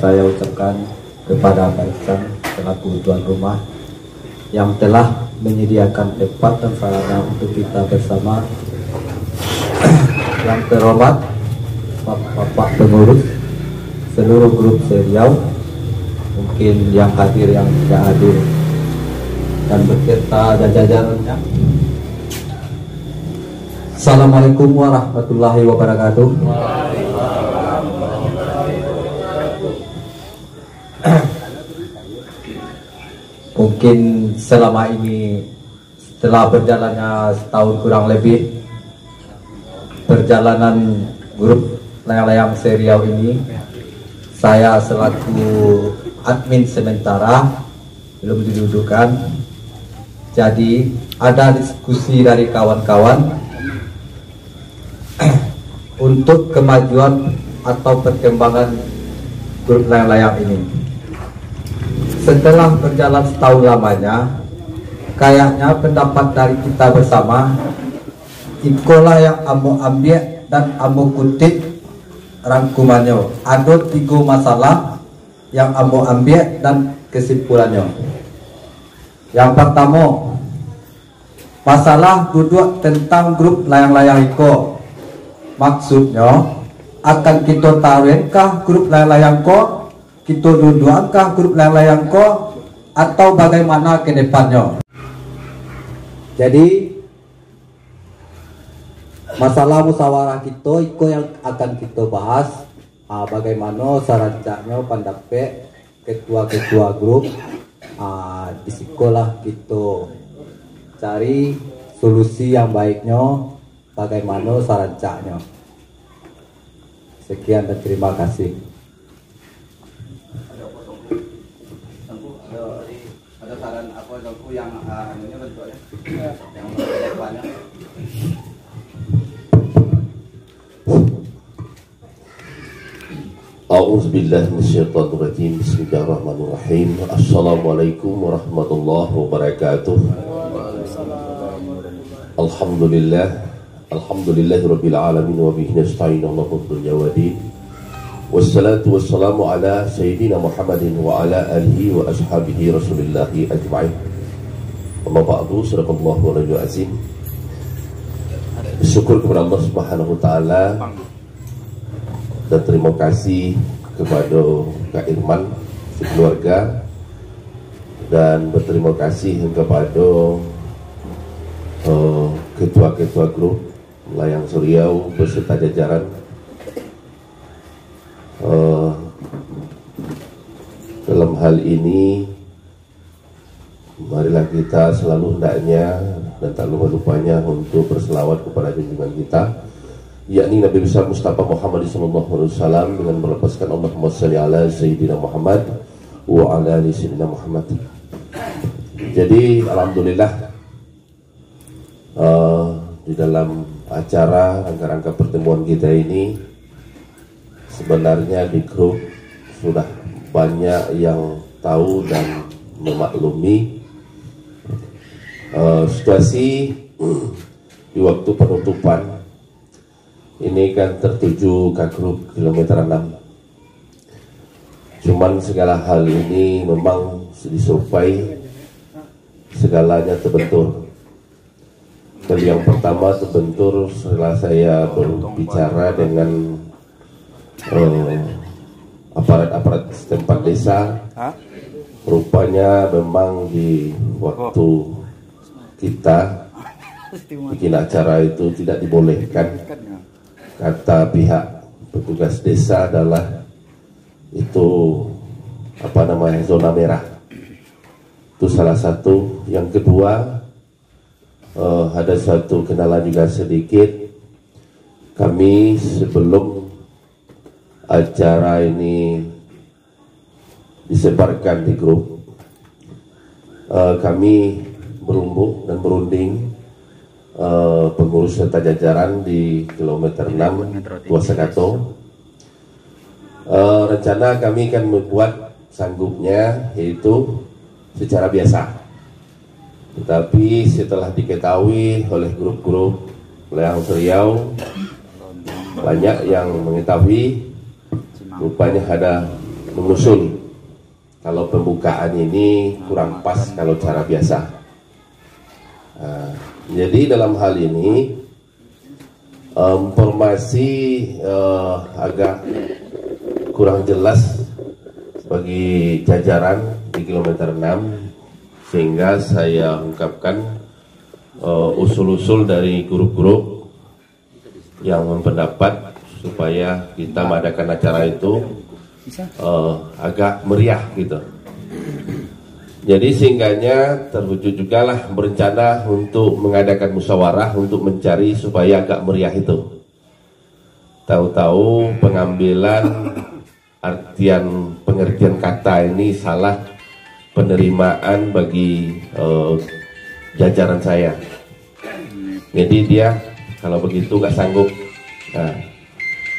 saya ucapkan kepada Pak Iksan selaku tuan rumah yang telah menyediakan tempat dan sarana untuk kita bersama. Yang terhormat Bapak pengurus seluruh grup Seriau, mungkin yang hadir yang tidak hadir, dan beserta jajarannya. Assalamualaikum warahmatullahi wabarakatuh. Mungkin selama ini, setelah berjalannya setahun kurang lebih perjalanan grup layang-layang Seriau ini, saya selaku admin sementara belum didudukan. Jadi ada diskusi dari kawan-kawan untuk kemajuan atau perkembangan grup layang-layang ini. Setelah berjalan setahun lamanya, kayaknya pendapat dari kita bersama, ikolah yang ambo ambil dan ambo kutip rangkumannya. Ada 3 masalah yang ambo ambil dan kesimpulannya. Yang pertama, masalah duduk tentang grup layang-layang iko. Maksudnya, akan kita taruhkah grup layang-layang ko, kita duduankah grup layang-layang ko, atau bagaimana ke depannya. Jadi masalah musyawarah kita iko yang akan kita bahas, bagaimana sarancanya pendapat ketua-ketua grup, di sekolah kita cari solusi yang baiknya, bagaimana sarancanya. Sekian dan terima kasih. Ada saran apa yang anunya bentuknya, yang depannya. A'udzubillahi minasyaitonirrajim. Bismillahirrahmanirrahim. Assalamualaikum warahmatullahi wabarakatuh. Alhamdulillahirabbil alamin wa bihi nasta'in ala dunya waddin. Wassalatu wassalamu ala sayyidina Muhammadin wa ala alihi wa ashabihi Rasulillahi ajma'in. Amma ba'du, sadaqallahu wa rajul azim. Bersyukur kepada Allah Subhanahu wa taala dan terima kasih kepada Kak Irman sekeluarga, dan berterima kasih kepada ketua-ketua grup Layang Seriau beserta jajaran. Dalam hal ini, marilah kita selalu hendaknya dan tak lupa-lupanya untuk berselawat kepada junjungan kita, yakni Nabi besar Mustafa Muhammad SAW, dengan melepaskan Allahumma shalli ala Sayyidina Muhammad wa ala ali Sayyidina Muhammad. Jadi alhamdulillah, di dalam acara rangka-rangka pertemuan kita ini, sebenarnya di grup sudah banyak yang tahu dan memaklumi situasi di waktu penutupan ini kan tertuju ke grup kilometer 6. Cuman segala hal ini memang disurvei, segalanya terbentur. Dan yang pertama terbentur setelah saya berbicara dengan aparat-aparat setempat desa. Rupanya memang di waktu kita bikin acara itu tidak dibolehkan. Kata pihak petugas desa adalah itu zona merah. Itu salah satu. Yang kedua, ada satu kenalan juga sedikit. Kami sebelum acara ini disebarkan di grup, kami berumbuk dan berunding pengurus serta jajaran di kilometer 6 Tuasakato. Rencana kami akan membuat sanggupnya yaitu secara biasa, tetapi setelah diketahui oleh grup-grup Layang Seriau, banyak yang mengetahui, rupanya ada mengusul kalau pembukaan ini kurang pas kalau cara biasa. Jadi dalam hal ini informasi agak kurang jelas bagi jajaran di kilometer 6, sehingga saya ungkapkan usul-usul dari grup-grup yang berpendapat supaya kita mengadakan acara itu agak meriah gitu. Jadi sehingganya terwujud juga lah berencana untuk mengadakan musyawarah untuk mencari supaya agak meriah itu. Tahu-tahu pengambilan pengertian kata ini salah penerimaan bagi jajaran saya. Jadi dia kalau begitu nggak sanggup. Nah,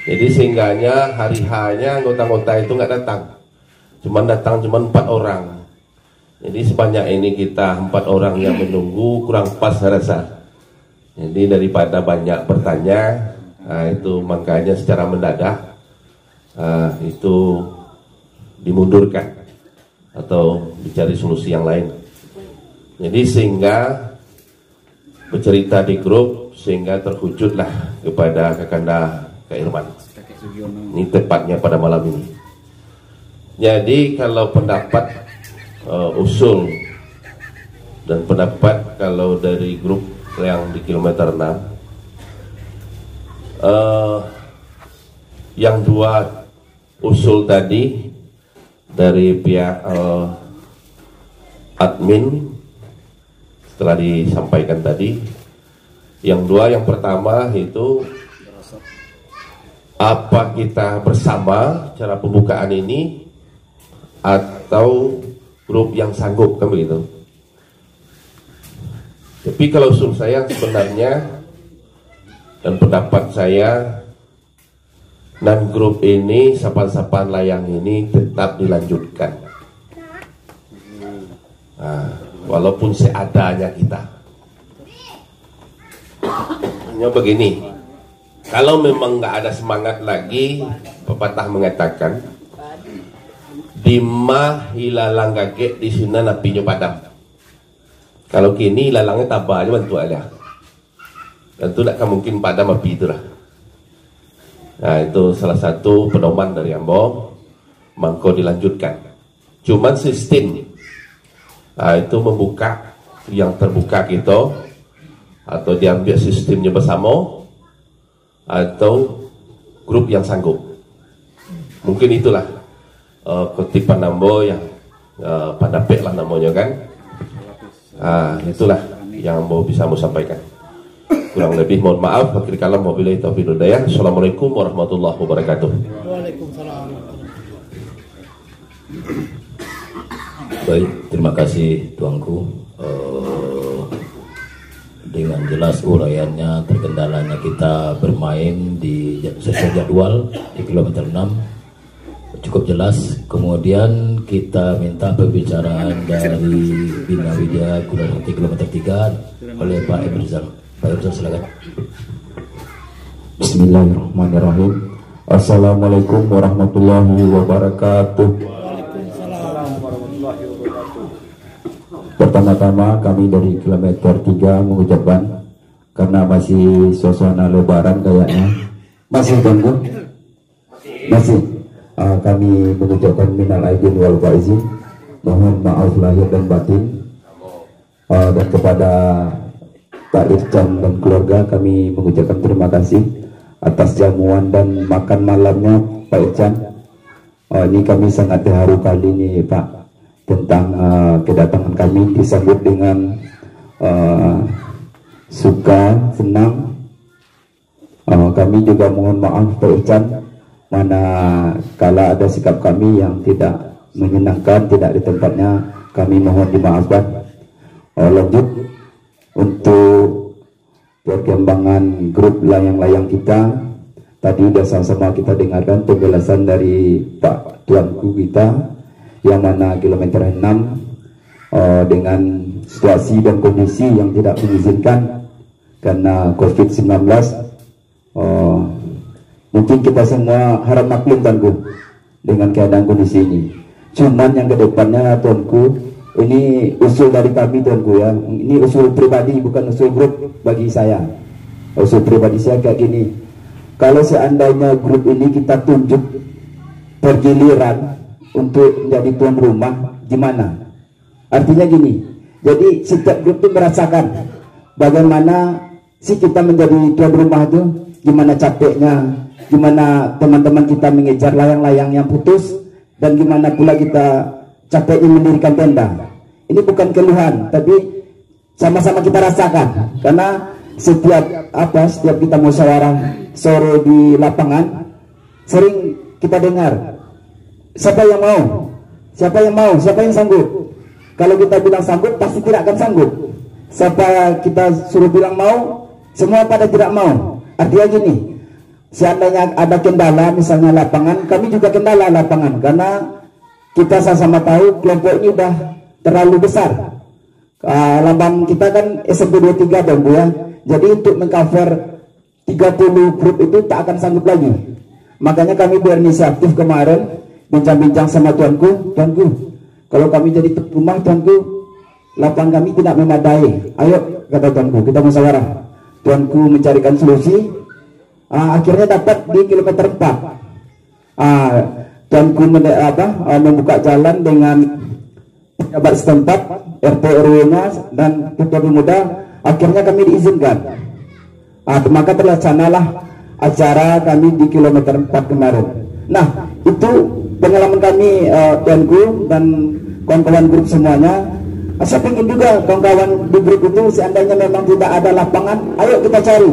jadi sehingganya hari H-nya anggota-anggota itu nggak datang. Datang cuma 4 orang. Jadi sebanyak ini kita 4 orang yang menunggu kurang pas saya rasa. Jadi daripada banyak bertanya, itu makanya secara mendadak itu dimundurkan atau dicari solusi yang lain. Jadi sehingga bercerita di grup sehingga terwujudlah kepada Kakanda Kak Irman. Ini tepatnya pada malam ini. Jadi kalau pendapat usul dan pendapat kalau dari grup yang di kilometer 6, yang 2 usul tadi dari pihak admin setelah disampaikan tadi, yang 2 yang pertama itu apa kita bersama cara pembukaan ini atau grup yang sanggup kan begitu. Tapi kalau usul saya sebenarnya dan pendapat saya, dan grup ini sapaan-sapaan layang ini tetap dilanjutkan. Walaupun seadanya kita. Hanya begini, kalau memang nggak ada semangat lagi, pepatah mengatakan Dima hilalang kaget di sini napinya padam. Kalau kini hilalangnya tabah aja bantu aja. Tentu tak mungkin padam api itulah. Nah itu salah satu pedoman dari Ambo. Mangko dilanjutkan. Cuman sistem itu membuka yang terbuka gitu, atau diambil sistemnya bersama, atau grup yang sanggup. Mungkin itulah kutipan Ambo yang pandapek lah namanya kan. Itulah yang Ambo bisa mau sampaikan. Kurang lebih mohon maaf. Akhir kalam wabillahi taufiq wal hidayah. Assalamualaikum warahmatullahi wabarakatuh. Waalaikumsalam. Baik, terima kasih tuanku. Dengan jelas uraiannya, terkendalanya kita bermain di sesuai jadwal di kilometer 6 cukup jelas. Kemudian kita minta pembicaraan dari Bina Widya Kudanati kilometer 3 oleh Pak Ebrizal. Pak Ebrizal silakan. Bismillahirrahmanirrahim. Assalamualaikum warahmatullahi wabarakatuh. Pertama-tama kami dari kilometer 3 mengucapkan, karena masih suasana lebaran kayaknya. Masih ganggu? Masih. Kami mengucapkan minal aidin wal faizin, mohon maaf lahir dan batin. Dan kepada Pak Ircan dan keluarga kami mengucapkan terima kasih atas jamuan dan makan malamnya Pak Ircan. Ini kami sangat terharu kali ini Pak, tentang kedatangan kami disambut dengan suka, senang. Kami juga mohon maaf Pak Ircan, mana kala ada sikap kami yang tidak menyenangkan, tidak di tempatnya, kami mohon dimaafkan. Lanjut untuk perkembangan grup layang-layang kita, tadi sudah sama-sama kita dengarkan penjelasan dari Pak Tuanku kita, yang mana kilometer 6 dengan situasi dan kondisi yang tidak mengizinkan karena COVID-19. Mungkin kita semua harap maklum Tuanku, dengan keadaan kondisi ini. Cuman yang kedepannya tuanku, ini usul dari kami tuanku ya, ini usul pribadi bukan usul grup bagi saya. Usul pribadi saya kayak gini, kalau seandainya grup ini kita tunjuk pergiliran untuk menjadi tuan rumah, gimana? Artinya gini, jadi setiap grup itu merasakan bagaimana sih kita menjadi tuan rumah itu, gimana capeknya, gimana teman-teman kita mengejar layang-layang yang putus, dan gimana pula kita capeknya mendirikan tenda. Ini bukan keluhan, tapi sama-sama kita rasakan. Karena setiap kita musyawarah sore di lapangan, sering kita dengar, siapa yang mau, siapa yang sanggup. Kalau kita bilang sanggup, pasti tidak akan sanggup. Siapa kita suruh bilang mau, semua pada tidak mau. Artinya gini, seandainya ada kendala misalnya lapangan, kami juga kendala lapangan, karena kita sama-sama tahu kelompok ini udah terlalu besar. Lambang kita kan SMP 23 dong Bu ya. Jadi untuk mengcover 30 grup itu tak akan sanggup lagi. Makanya kami berinisiatif kemarin bincang-bincang sama tuanku, kalau kami jadi rumah tuanku, lapangan kami tidak memadai. Ayo kata tuanku, kita musyawarah. Tuanku mencarikan solusi. Akhirnya dapat di kilometer 4. Tuanku membuka jalan dengan pejabat setempat, RT RW-nya dan ketua pemuda. Akhirnya kami diizinkan. Maka terlaksanalah acara kami di kilometer 4 kemarin. Nah, itu pengalaman kami tuanku dan kawan-kawan grup semuanya. Saya ingin juga kawan-kawan di grup itu seandainya memang tidak ada lapangan, ayo kita cari.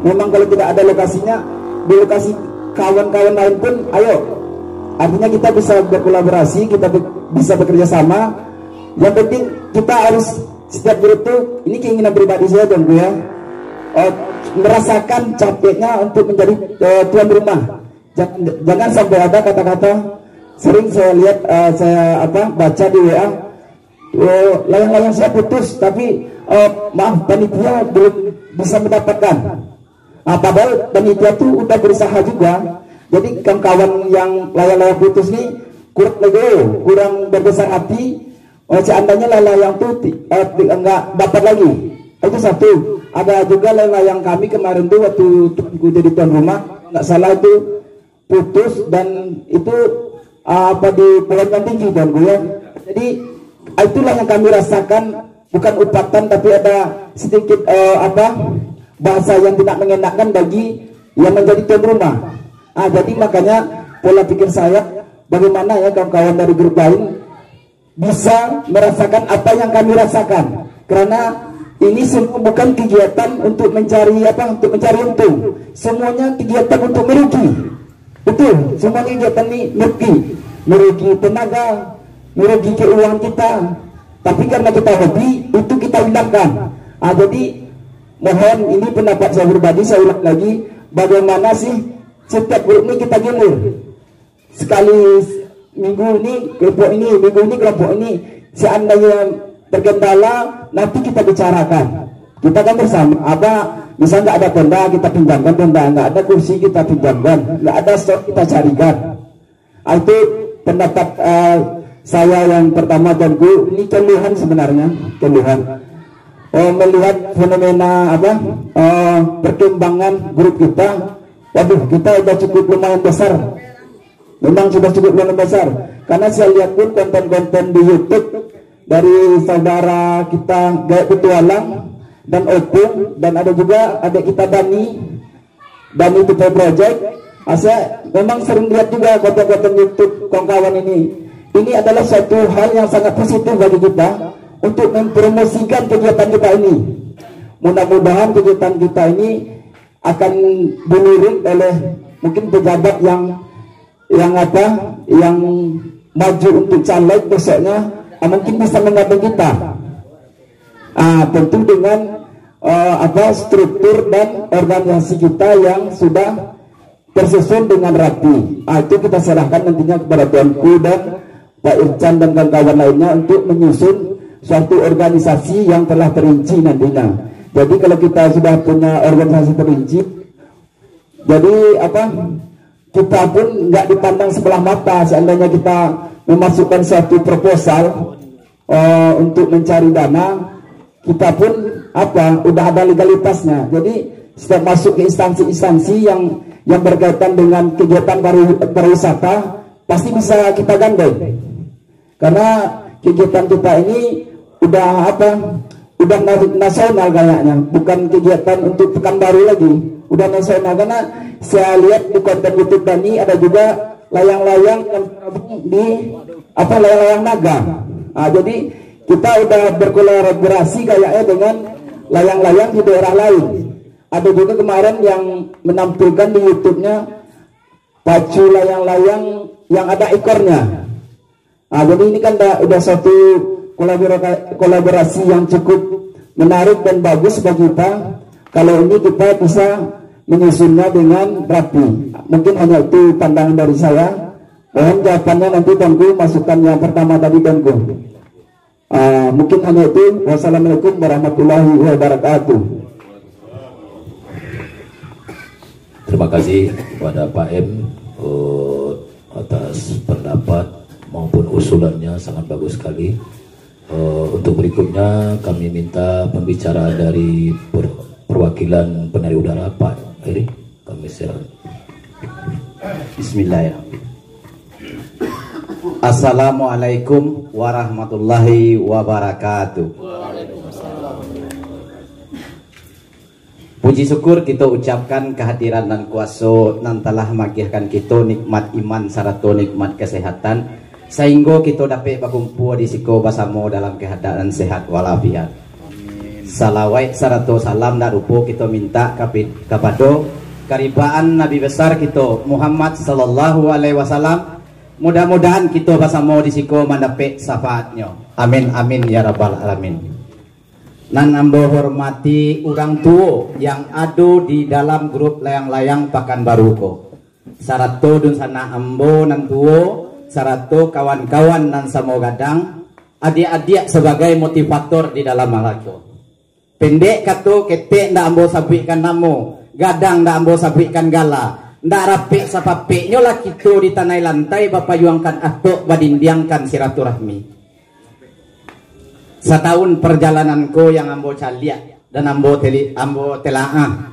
Memang kalau tidak ada lokasinya, di lokasi kawan-kawan lain pun ayo. Artinya kita bisa berkolaborasi, kita bisa bekerja sama. Yang penting kita harus setiap grup itu, ini keinginan pribadi saya tuanku ya, merasakan capeknya untuk menjadi tuan rumah. Jangan sampai ada kata-kata, sering saya lihat baca di WA, layang-layang saya putus tapi maaf panitia belum bisa mendapatkan. Padahal panitia itu udah berusaha juga. Jadi kawan-kawan yang layang-layang putus ini kurang berbesar hati. Seandainya layang-layang itu nggak dapat lagi, itu satu. Ada juga layang-layang kami kemarin tuh waktu tuanku jadi tuan rumah, nggak salah itu putus, dan itu di Pulau Tinggi tuanku ya. Jadi itulah yang kami rasakan, bukan upatan tapi ada sedikit bahasa yang tidak mengenakan bagi yang menjadi tuan rumah. Jadi makanya pola pikir saya, bagaimana ya kawan-kawan dari grup lain bisa merasakan apa yang kami rasakan, karena ini semua bukan kegiatan untuk mencari untung, semuanya kegiatan untuk merugi. Betul, semua kegiatan ini merugi tenaga, merugi keuangan kita. Tapi karena kita hobi, itu kita hilangkan. Jadi mohon, ini pendapat saya pribadi, saya ulang lagi, bagaimana sih setiap grup ini kita gilir. Sekali minggu ini kelompok ini, minggu ini kelompok ini. Seandainya terkendala, nanti kita bicarakan. Kita kan bersama. Misal nggak ada tenda, kita pinjamkan tenda. Nggak ada kursi, kita pinjamkan. Nggak ada stok, kita carikan. Itu pendapat saya yang pertama, dan ini keluhan sebenarnya, keluhan. Melihat fenomena perkembangan grup kita. Waduh, kita udah cukup lumayan besar. Memang sudah cukup lumayan besar. Karena saya lihat pun konten-konten di YouTube dari saudara kita Gaya Petualang dan Opung, dan ada juga adik kita Dani Tupai Project. Saya memang sering lihat juga konten-konten YouTube kawan-kawan ini. Ini adalah suatu hal yang sangat positif bagi kita untuk mempromosikan kegiatan kita ini. Mudah-mudahan kegiatan kita ini akan dilirik oleh mungkin pejabat yang maju untuk caleg besoknya, mungkin bisa menggabung kita. Tentu dengan struktur dan organisasi kita yang sudah tersusun dengan rapi. Itu kita serahkan nantinya kepada tuanku dan Pak Ircan dan kawan-kawan lainnya untuk menyusun suatu organisasi yang telah terinci nantinya. Jadi kalau kita sudah punya organisasi terinci, jadi kita pun nggak dipandang sebelah mata. Seandainya kita memasukkan suatu proposal untuk mencari dana, kita pun udah ada legalitasnya. Jadi setiap masuk ke instansi-instansi yang berkaitan dengan kegiatan pariwisata pasti bisa kita gandeng, karena kegiatan kita ini udah nasional kayaknya, bukan kegiatan untuk Pekanbaru lagi, udah nasional. Karena saya lihat di konten YouTube tadi ada juga layang-layang yang di layang-layang naga. Jadi kita udah berkolaborasi kayaknya dengan layang-layang di daerah lain. Ada juga kemarin yang menampilkan di YouTube-nya pacu layang-layang yang ada ekornya. Jadi ini kan udah suatu kolaborasi yang cukup menarik dan bagus bagi kita. Kalau ini kita bisa menyusunnya dengan rapi. Mungkin hanya itu pandangan dari saya. Mohon jawabannya nanti Tuanku, masukan yang pertama tadi Tuanku. Mungkin hanya itu. Wassalamualaikum warahmatullahi wabarakatuh. Terima kasih kepada Pak M atas pendapat maupun usulannya, sangat bagus sekali. Untuk berikutnya kami minta pembicara dari perwakilan penari udara, Pak Heri. Kami silakan. Bismillahirrahmanirrahim. Assalamualaikum warahmatullahi wabarakatuh. Puji syukur kita ucapkan kehadiran dan kuasa nan telah magiahkan kita nikmat iman sarata nikmat kesehatan, sehingga kita dapat berkumpul di siko bersama dalam keadaan sehat walafiat. Salawat sarata salam dan rupa kita minta kepada karibaan Nabi besar kita Muhammad sallallahu alaihi wasallam. Mudah-mudahan kita bersama di siko mendapat syafaatnya. Amin amin ya rabbal alamin. Nan ambo hormati orang tua yang ada di dalam grup layang-layang Pekanbaru ko. Sarato dun sana ambo nan tuo, sarato kawan-kawan nan samo gadang, adik-adik sebagai motivator di dalam malako. Pendek kato ketek ndak ambo sabikan namo, gadang ndak ambo sabikan gala, ndak rapik sapapiknya lah kita di tanah lantai bapayuangkan atok badindiangkan silaturahmi. Setahun perjalananku yang ambo caliak dan ambo telaah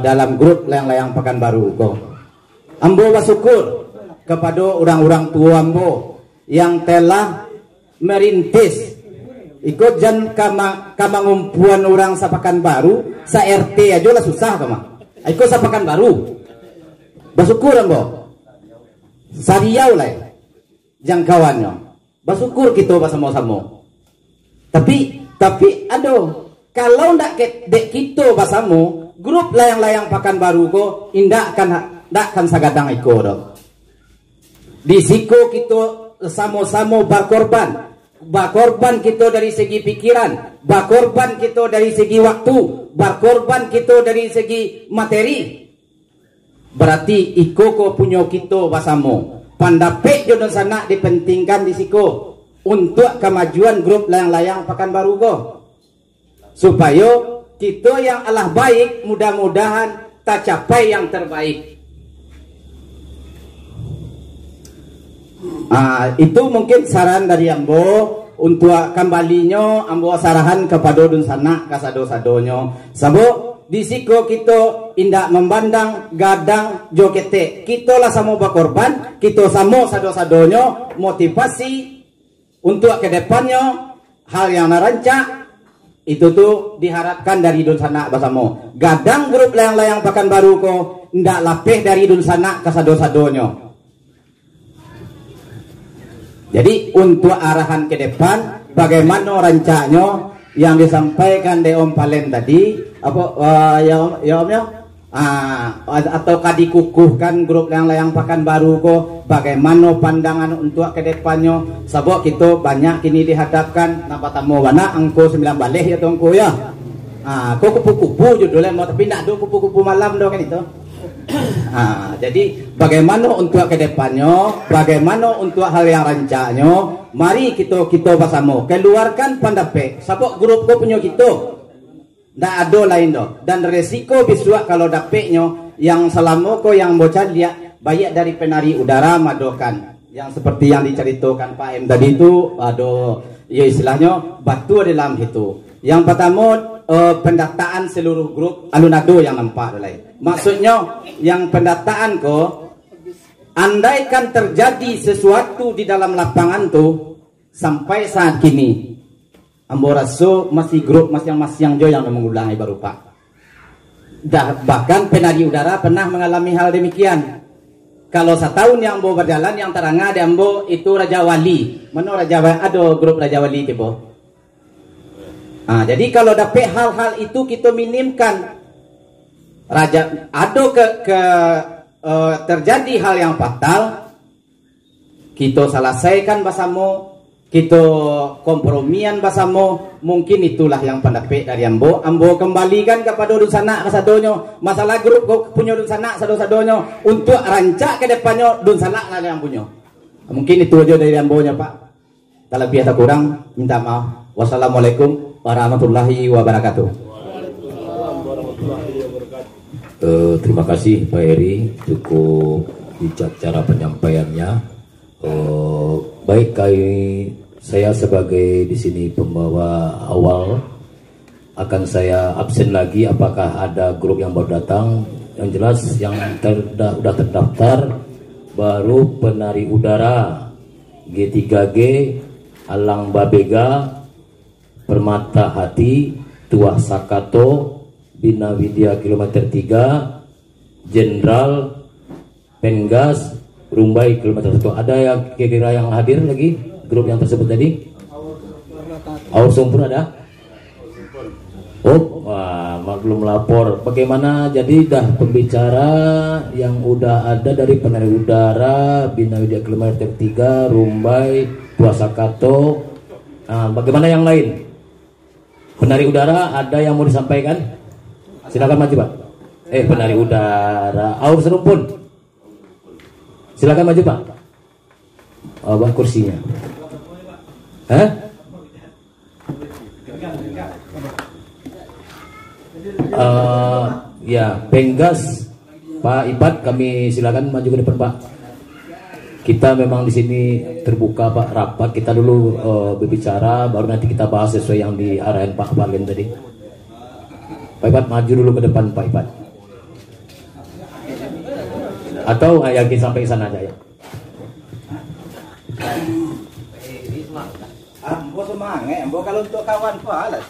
dalam grup layang-layang Pekanbaru ko. Ambo bersyukur kepada orang-orang tua ambo yang telah merintis ikut jan kamangumpuan orang sa Pekanbaru, sa RT aja lah susah kama. Ikut sa Pekanbaru. Bersyukur ambo. Sa Riau lah jangkauannya. Bersyukur kita bersama-sama. Tapi aduh, kalau ndak kita basamu grup layang-layang Pekanbaru ko indak kan sagadang iko dong. Di siko kita sama-sama berkorban. Berkorban kita dari segi pikiran, berkorban kita dari segi waktu, berkorban kita dari segi materi. Berarti iko ko punya kita basamu. Pandapek jodoh sana dipentingkan di siko untuk kemajuan grup layang-layang Pekanbaru ko, supaya kita yang Allah baik mudah-mudahan tak capai yang terbaik. Itu mungkin saran dari ambo. Untuk kembalinya ambo sarahan kepada dun sana kasado-sadonyo. Sabuk di siko kita indak memandang gadang jokete. Kita lah sama berkorban, kita sama sado-sadonyo motivasi untuk kedepannya. Hal yang narancak itu tuh diharapkan dari dun sana bersama. Gadang grup layang-layang Pekanbaru ko ndak lapeh dari dun sana kasado-sadonyo. Jadi untuk arahan ke depan bagaimana rancanya yang disampaikan de Om Palen tadi atau kadikukuhkan grup layang-layang Pekanbaru ko, bagaimana pandangan untuk ke depannya. Sebab kita banyak kini dihadapkan nampak tamu wana angko 9 balik ya tongko ya. Kok kupu-kupu judulnya mau, tapi ndak do kupu-kupu malam do kan itu. Jadi bagaimana untuk ke depannya, bagaimana untuk hal yang rancaknya, mari kita bersama keluarkan pandapek. Sebab grup ko punya kita ndak ada lain do. Dan resiko bisua kalau dapeknya yang selama ko yang bocah lihat banyak dari penari udara madokan yang seperti yang diceritakan Pak M tadi itu ada ya istilahnya batu di dalam itu. Yang pertama pendataan seluruh grup alunado yang nampak adalah maksudnya yang pendataan ko andaikan terjadi sesuatu di dalam lapangan tuh sampai saat kini ambo raso masih grup masing-masing jo yang mengulangi baru Pak. Bahkan penari udara pernah mengalami hal demikian. Kalau setahun yang ambo berjalan yang terangah di ambo itu Raja Wali. Mana Raja Wali? Ada grup Raja Wali tiba. Jadi kalau dapat hal-hal itu kita minimkan. Raja ada terjadi hal yang fatal, kita selesaikan bersama, kita kompromian bersama. Mungkin itulah yang pendapat dari ambo kembalikan kepada dunsana kasadonyo. Masalah grup punya dunsana sado-sadonyo untuk rancak ke depannya dunsana lah yang punya. Mungkin itu aja dari ambonya Pak. Kalau lebih atau kurang minta maaf. Wassalamualaikum warahmatullahi wabarakatuh. Terima kasih Pak Eri, cukup bijak cara penyampaiannya. Baik, saya sebagai di sini pembawa awal akan saya absen lagi. Apakah ada grup yang baru datang? Yang jelas yang sudah terdaftar baru penari udara G3G, Alang Babega, Permata Hati, Tuah Sakato, Bina Widya kilometer 3, Jenderal, Penggas, Rumbai kilometer 1. Ada yang kira-kira yang hadir lagi grup yang tersebut tadi? Aur Sumpur ada? Oh, wah, maklum lapor. Bagaimana jadi dah pembicara yang udah ada dari penari udara Bina Widya kilometer 3, Rumbai, Tuah Sakato. Bagaimana yang lain? Penari udara ada yang mau disampaikan? Silakan maju Pak. Penari udara Aur Serumpun. Silakan maju Pak. Bang kursinya. Ya, Penggas Pak Ipat, kami silakan maju ke depan Pak. Kita memang di sini terbuka Pak, rapat. Kita dulu berbicara, baru nanti kita bahas sesuai yang diarahin Pak Parlin tadi. Pak Ipat maju dulu ke depan Pak Ipat. Atau yakin sampai ke sana aja ya. Ambo semangat, ambo kalau untuk kawan lah.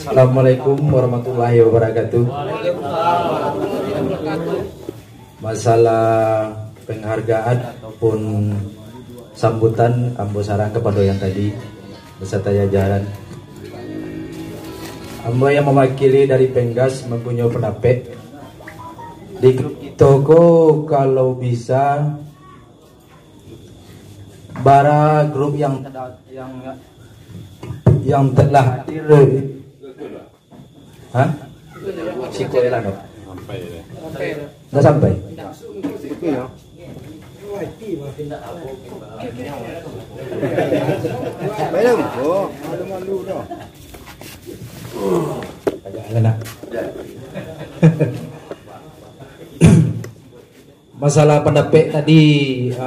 Assalamualaikum warahmatullahi wabarakatuh. Masalah penghargaan ataupun sambutan ambo sarang kepada yang tadi beserta jajaran. Ambo yang mewakili dari Penggas mempunyai pendapat di grup kita kalau bisa bara grup yang telah hadir. Sikoelan dok. Nggak sampai. Masalah pendapat tadi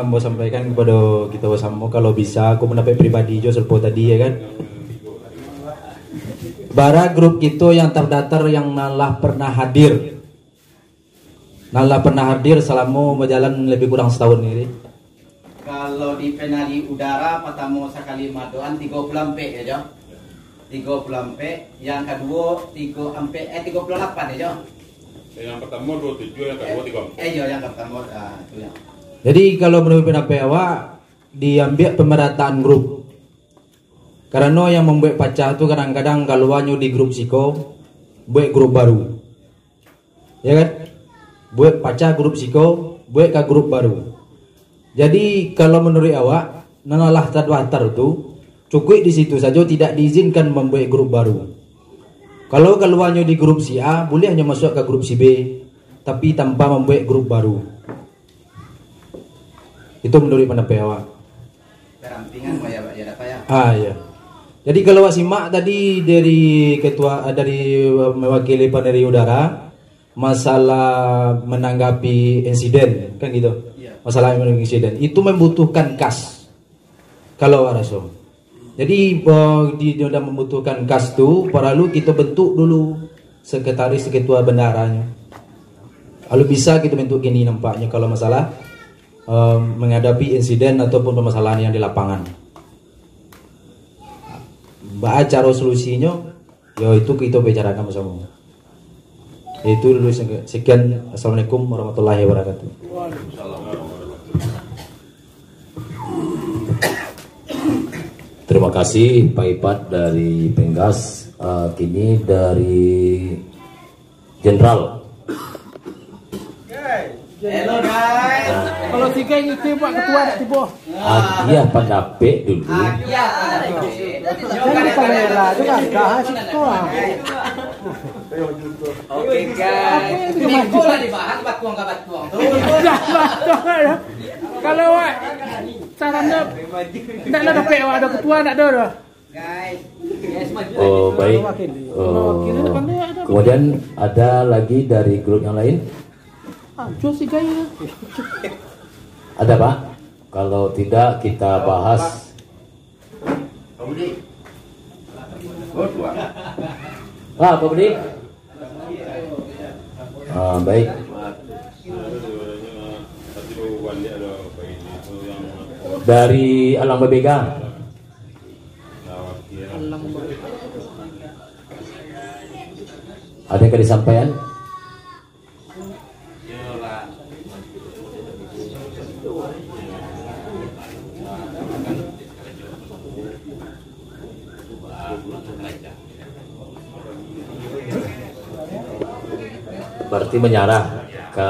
mau sampaikan kepada kita bersama, kalau bisa aku pendapat pribadi jo selpo tadi ya kan. Bara grup kita yang terdaftar yang nalah pernah hadir selama berjalan lebih kurang setahun ini. Kalau di penari udara pertama sekali madoan 30 ampe ya Jo. 30 ampe, yang kedua 38 ya Jo. Yang pertama 27, yang kedua 34. Iya, yang pertama itu ya. Jadi kalau menurut pendapat awak diambil pemerataan grup. Karena yang membuat pecah itu kadang-kadang kalau wanyu di grup siko buat grup baru. Ya kan? Buat pecah grup siko, buat ke grup baru. Jadi kalau menurut awak nalah terdaftar itu cukup di situ saja, tidak diizinkan membuat grup baru. Kalau keluarnya di grup si A, boleh hanya masuk ke grup si B, tapi tanpa membuat grup baru. Itu menurut pendapat awak. Perampingan ya Pak ya. Iya. Jadi kalau simak tadi dari mewakili Panderi Udara masalah menanggapi insiden kan gitu. Masalah menanggapi insiden itu membutuhkan kas. Kalau Warasom. Jadi dia sudah membutuhkan kas tu, perlu kita bentuk dulu sekretaris ketua bendaranya. Lalu bisa kita bentuk gini nampaknya kalau masalah menghadapi insiden ataupun permasalahan yang di lapangan. Cara solusinya, ya itu kita bicarakan bersama. Itu dulu sekian. Assalamualaikum warahmatullahi wabarakatuh. Terima kasih Pak Ipat dari Penggas. Kini dari Jenderal. Hello guys. Kalau tiga itu buat ketua nak tiba. Iya pendapat dulu. Iya pendapat. Jangan kamera juga dah ketua. Oke guys. Minggu lah dibahas batuang ke batuang. Kalau wak caranya nak dapat ada ketua nak ada. Guys. Oh baik. Kemudian ada lagi dari grup yang lain. Cuci gaya. Ada Pak? Kalau tidak kita bahas. Pak Budi. Baik. Dari Alang Babega. Ada yang disampaikan? Berarti menyerah ke